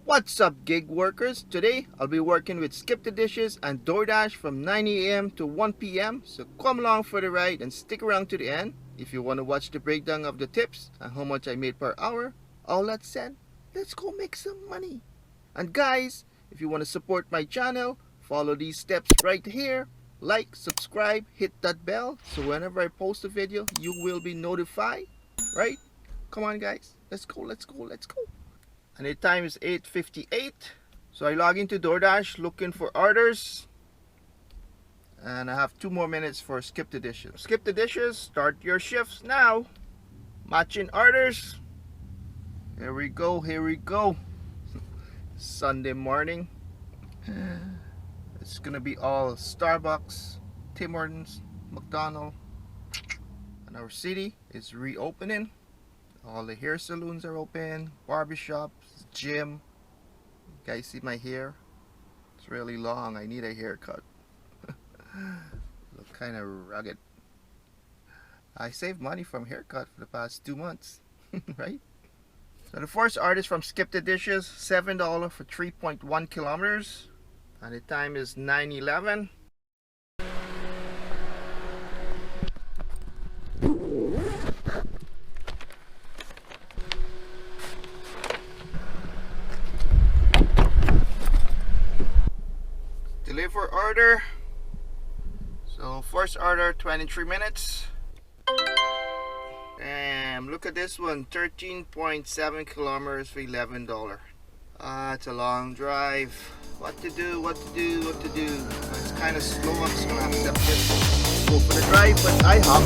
What's up, gig workers? Today I'll be working with Skip the Dishes and DoorDash from 9 a.m. to 1 p.m. So come along for the ride and stick around to the end. If you want to watch the breakdown of the tips and how much I made per hour, all that said, let's go make some money. And guys, if you want to support my channel, follow these steps right here. Like, subscribe, hit that bell so whenever I post a video, you will be notified, right? Come on guys, let's go. And the time is 8:58. So I log into DoorDash looking for orders. And I have 2 more minutes for Skip the Dishes. Skip the Dishes, start your shifts now. Matching orders. Here we go. Sunday morning. It's gonna be all Starbucks, Tim Hortons, McDonald's. And our city is reopening. All the hair salons are open, barbershops, gym. You guys see my hair? It's really long. I need a haircut. Look kind of rugged. I saved money from haircut for the past 2 months, right? So the first order is from Skip the Dishes, $7 for 3.1 kilometers. And the time is 9:11. Deliver order. So first order 23 minutes. And look at this one, 13.7 kilometers for $11. It's a long drive. What to do? It's kind of slow. I'm just gonna accept it. Go for the drive, but I hop.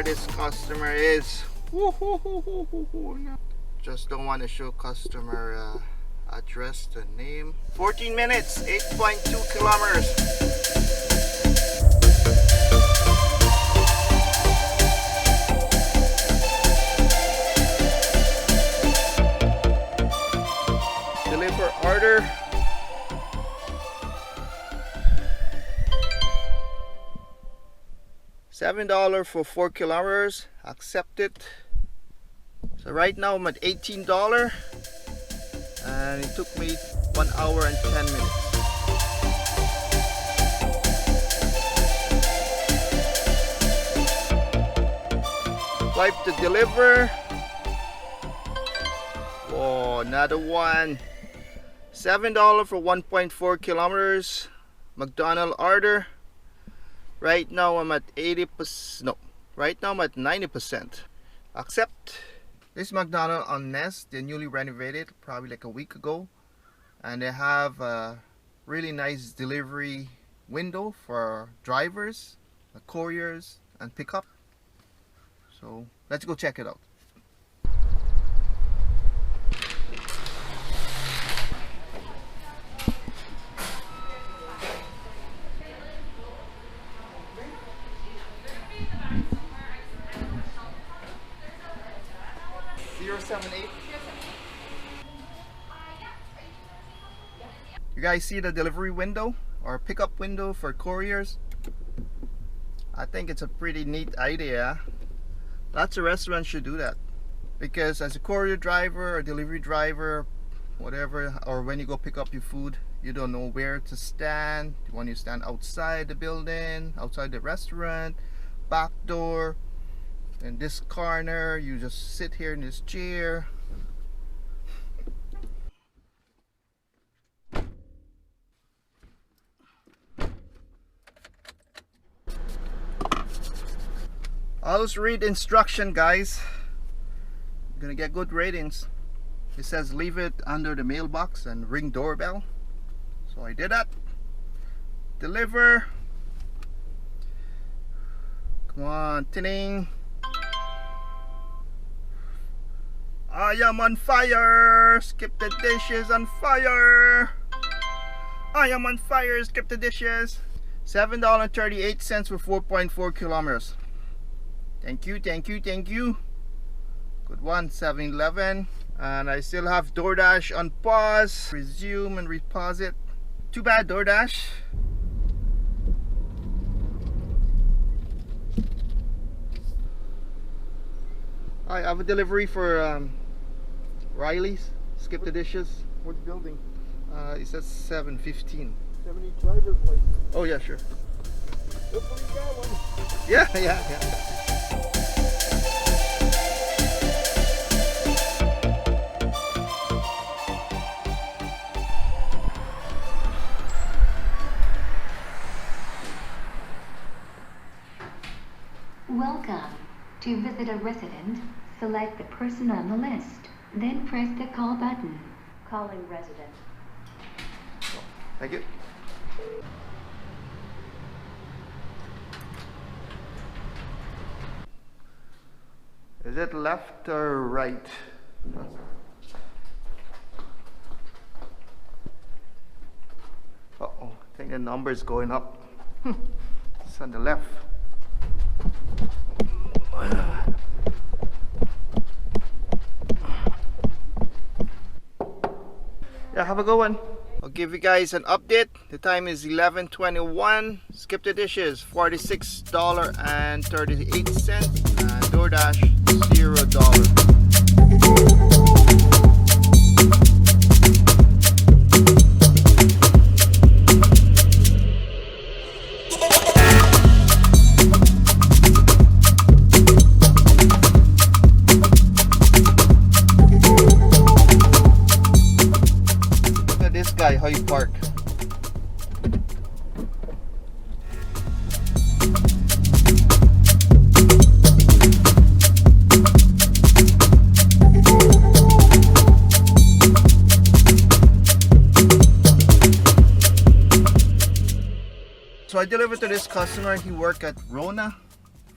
This customer is just don't want to show customer address, the name. 14 minutes, 8.2 kilometers. Deliver order. $7 for 4 kilometers. Accept it. So right now I'm at $18 and it took me 1 hour and 10 minutes. Swipe to deliver. Oh, another one. $7 for 1.4 kilometers. McDonald order. Right now I'm at 80%. No, right now I'm at 90%. Accept. This McDonald's on Nest, they newly renovated probably like a week ago, and they have a really nice delivery window for drivers, couriers, and pickup. So let's go check it out. You guys see the delivery window or pickup window for couriers? I think it's a pretty neat idea. Lots of restaurants should do that, because as a courier driver or delivery driver, whatever, or when you go pick up your food, you don't know where to stand. When you stand outside the building, outside the restaurant, back door, in this corner, you just sit here in this chair. Always read instruction, guys. You're gonna get good ratings. It says leave it under the mailbox and ring doorbell. So I did that. Deliver. Come on, tinning. I am on fire. Skip the Dishes on fire. I am on fire. Skip the Dishes. $7.38 for 4.4 kilometers. Thank you. Good one. 7-Eleven. And I still have DoorDash on pause. Resume and repause it. too bad, DoorDash. I have a delivery for Riley's. Skip the dishes. What building? It says 7:15. 70 driver's license. Oh yeah, sure. Hopefully you got one. Yeah. Welcome. To visit a resident, select the person on the list, then press the call button. Calling resident. Thank you. Is it left or right? Uh-oh, I think the number is going up. It's on the left. Yeah, have a good one. I'll give you guys an update. The time is 11:21. Skip the dishes, $46.38. And DoorDash, $0. This guy, how you park. So I delivered to this customer. He worked at Rona.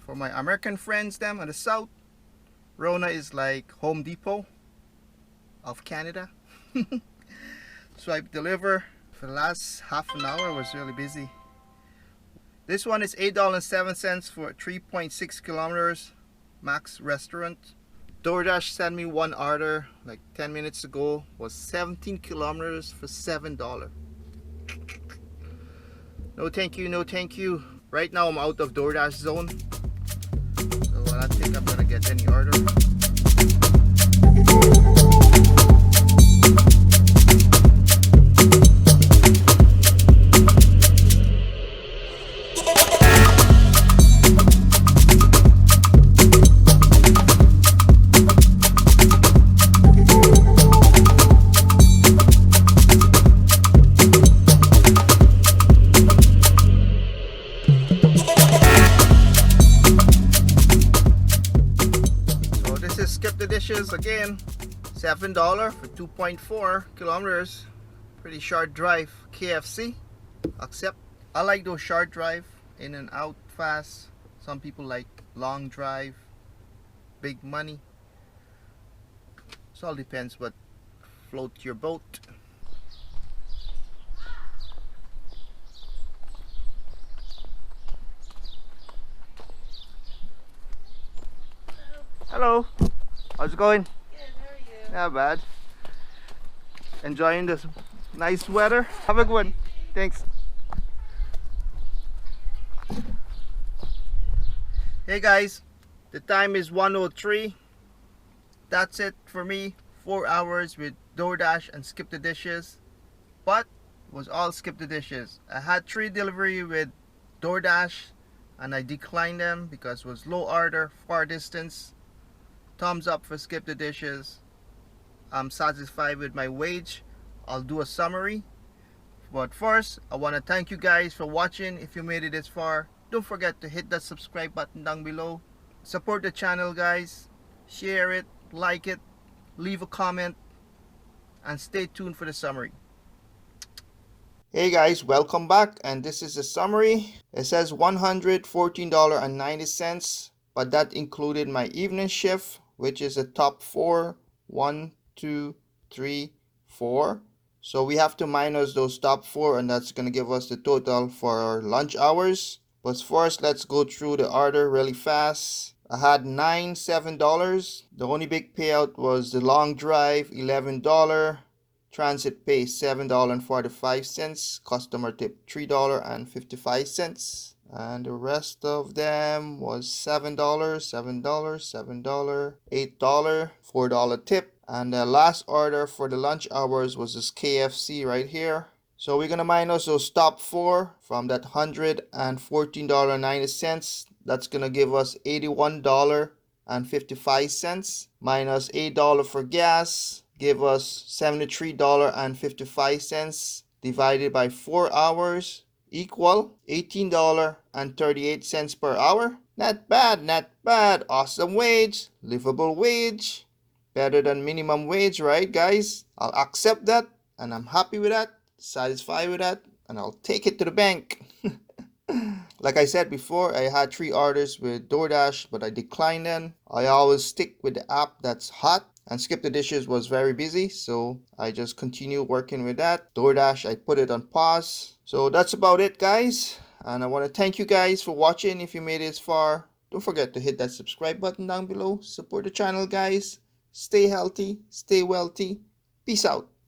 For my American friends them in the south, Rona is like Home Depot of Canada. So I deliver for the last half an hour. I was really busy. This one is $8.07 for 3.6 kilometers max restaurant. DoorDash sent me one order like 10 minutes ago, was 17 kilometers for $7. No thank you, no thank you. Right now I'm out of DoorDash zone, so I don't think I'm gonna get any order. Skip the dishes again, $7 for 2.4 kilometers. Pretty short drive. KFC, accept. I like those short drive, in and out fast. Some people like long drive, big money. So all depends what floats your boat. Hello. How's it going? Good, how are you? Not bad. Enjoying this nice weather. Have a good one. Thanks. Hey guys, the time is 1:03. That's it for me. 4 hours with DoorDash and Skip the Dishes. But it was all Skip the Dishes. I had 3 delivery with DoorDash and I declined them because it was low order, far distance. Thumbs up for Skip the Dishes. I'm satisfied with my wage. I'll do a summary. But first, I want to thank you guys for watching. If you made it this far, don't forget to hit that subscribe button down below. Support the channel, guys. Share it, like it, leave a comment, and stay tuned for the summary. Hey guys, welcome back, and this is the summary. It says $114.90, but that included my evening shift, which is the top 4. 1, 2, 3, 4. So we have to minus those top 4, and that's gonna give us the total for our lunch hours. But first, let's go through the order really fast. I had $7. The only big payout was the long drive, $11. Transit pay $7.45. Customer tip $3.55. And the rest of them was $7, $7, $7, $8, $4 tip. And the last order for the lunch hours was this KFC right here. So we're gonna minus those top four from that $114.90. That's gonna give us $81.55 minus $8 for gas, give us $73.55 divided by 4 hours equal $18.38 per hour. Not bad, not bad. Awesome wage, livable wage, better than minimum wage, right guys? I'll accept that and I'm happy with that, satisfied with that, and I'll take it to the bank. Like I said before, I had 3 orders with DoorDash, but I declined them. I always stick with the app that's hot, and Skip the Dishes was very busy, so I just continue working with that. DoorDash, I put it on pause. So that's about it, guys. And I want to thank you guys for watching. If you made it this far, don't forget to hit that subscribe button down below. Support the channel, guys. Stay healthy, stay wealthy. Peace out.